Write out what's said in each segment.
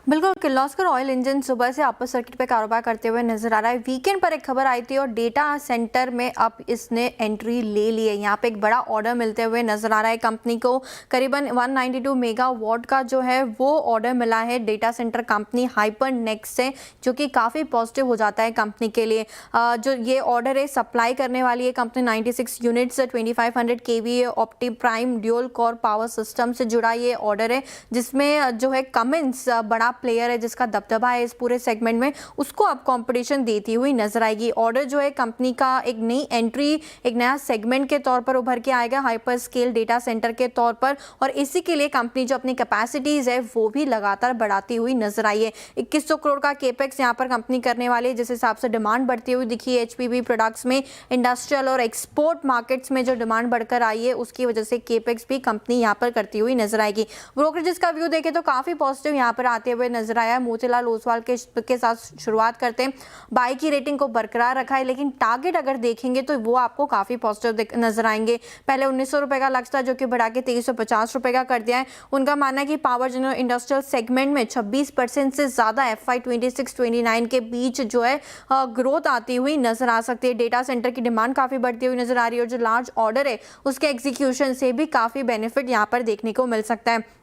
बिल्कुल, Kirloskar oil engine सुबह से अपर सर्किट पे कारोबार करते हुए नजर आ रहा है। वीकेंड पर एक खबर आई थी और डेटा सेंटर में अब इसने एंट्री ले ली है। यहाँ पे एक बड़ा ऑर्डर मिलते हुए नजर आ रहा है। कंपनी को करीबन 192 मेगावाट का जो है वो ऑर्डर मिला है डेटा सेंटर कंपनी हाइपरनेक्स से, जो कि काफ़ी पॉजिटिव हो जाता है कंपनी के लिए। जो ये ऑर्डर है सप्लाई करने वाली है company 96 units 2500 KVA opti prime dual core power system से जुड़ा ये ऑर्डर है, जिसमें जो है कमिंस बड़ा प्लेयर है जिसका दबदबा है इस पूरे सेगमेंट में, उसको अब कंपटीशन देती हुई नजर आएगी। ऑर्डर जो है कंपनी का एक नई एंट्री, एक नया सेगमेंट के तौर पर उभर के आएगा हाइपर स्केल डेटा सेंटर के तौर पर, और इसी के लिए कंपनी जो अपनी कैपेसिटीज है वो भी लगातार बढ़ाती हुई नजर आई है। 2100 करोड़ का केपेक्स यहाँ पर कंपनी करने वाली है, जिस हिसाब से डिमांड बढ़ती हुई दिखी है एचपीपी प्रोडक्ट्स में। इंडस्ट्रियल और एक्सपोर्ट मार्केट्स में जो डिमांड बढ़कर आई है उसकी वजह से केपेक्स भी कंपनी यहाँ पर करती हुई नजर आएगी। ब्रोकरेजेस का व्यू देखें तो काफी पॉजिटिव यहाँ पर आते हुए नजर आया। मोतीलाल ओसवाल के साथ शुरुआत करते हैं, बाई की रेटिंग को बरकरार रखा है, लेकिन टारगेट अगर देखेंगे तो वो आपको काफी पॉजिटिव नजर आएंगे। पहले 1900 रुपए का लक्ष्य था, जो कि बढ़ा के 2350 रुपए का कर दिया है। उनका मानना है कि पावर जनरल इंडस्ट्रियल सेगमेंट में 26% से ज्यादा FY 26-29 के बीच जो है ग्रोथ आती हुई नजर आ सकती है। डेटा सेंटर की डिमांड काफी बढ़ती हुई नजर आ रही है और जो लार्ज ऑर्डर है उसके एग्जीक्यूशन से भी काफी बेनिफिट यहाँ पर देखने को मिल सकता है।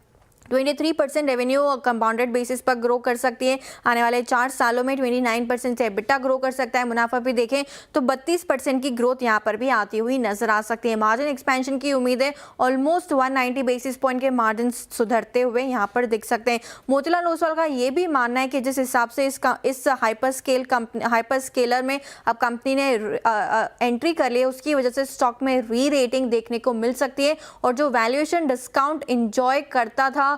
23% रेवेन्यू कंपाउंडेड बेसिस पर ग्रो कर सकती है। आने वाले 4 सालों में 29% से एबिटा ग्रो कर सकता है। मुनाफा भी देखें तो 32% की ग्रोथ यहाँ पर भी आती हुई नजर आ सकती है। मार्जिन एक्सपेंशन की उम्मीद है, ऑलमोस्ट 190 बेसिस पॉइंट के मार्जिन सुधरते हुए यहाँ पर दिख सकते हैं। मोतीलाल ओसवाल का ये भी मानना है कि जिस हिसाब से इस हाइपर स्केलर में अब कंपनी ने एंट्री कर ली है, उसकी वजह से स्टॉक में री रेटिंग देखने को मिल सकती है, और जो वैल्यूएशन डिस्काउंट इंजॉय करता था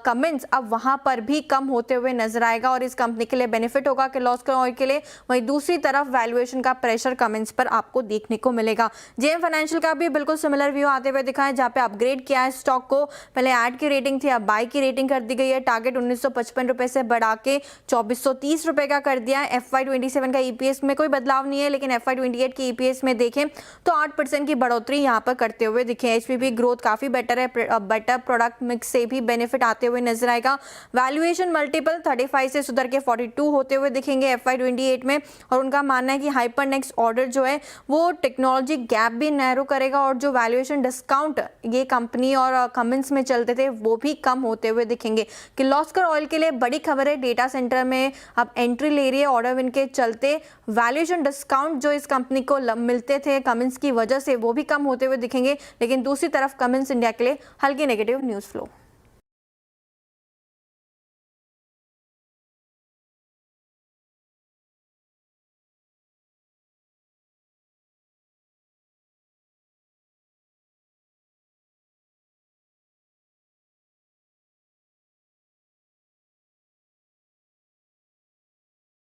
कमिंस अब वहां पर भी कम होते हुए नजर आएगा, और इस कंपनी के लिए बेनिफिट होगा किर्लोस्कर ऑयल के लिए। वहीं दूसरी तरफ वैल्यूएशन का प्रेशर कमिंस पर आपको देखने को मिलेगा। जेएम फाइनेंशियल का भी बिल्कुल सिमिलर व्यू आते हुए दिखा है, जहां पे अपग्रेड किया है स्टॉक को। पहले ऐड की रेटिंग थी, अब बाई की रेटिंग कर दी गई है। टारगेट 1955 रुपए से बढ़ा के 2430 रुपए का कर दिया है। FY 27 का ईपीएस में कोई बदलाव नहीं है, लेकिन FY 28 की ईपीएस में देखें तो 8% की बढ़ोतरी यहां पर करते हुए दिखे। एचपीपी ग्रोथ काफी बेटर है, बेटर प्रोडक्ट मिक्स से भी बेनिफिट आते हुए नजर आएगा। वैल्यूएशन मल्टीपल 35 से सुधर के 42 होते हुए दिखेंगे FY 28 में, और उनका मानना है कि हाइपरनेक्स ऑर्डर जो है वो टेक्नोलॉजी गैप भी नैरो करेगा, और जो वैल्यूएशन डिस्काउंट ये कंपनी और कमिंस में चलते थे वो भी कम होते हुए दिखेंगे। किर्लोस्कर ऑयल के लिए बड़ी खबर है, डेटा सेंटर में अब एंट्री ले रही है ऑर्डर विन के चलते। वैल्यूएशन डिस्काउंट जो इस कंपनी को मिलते थे कमिंस की वजह से वो भी कम होते हुए दिखेंगे, लेकिन दूसरी तरफ कमिंस इंडिया के लिए हल्की नेगेटिव न्यूज फ्लो।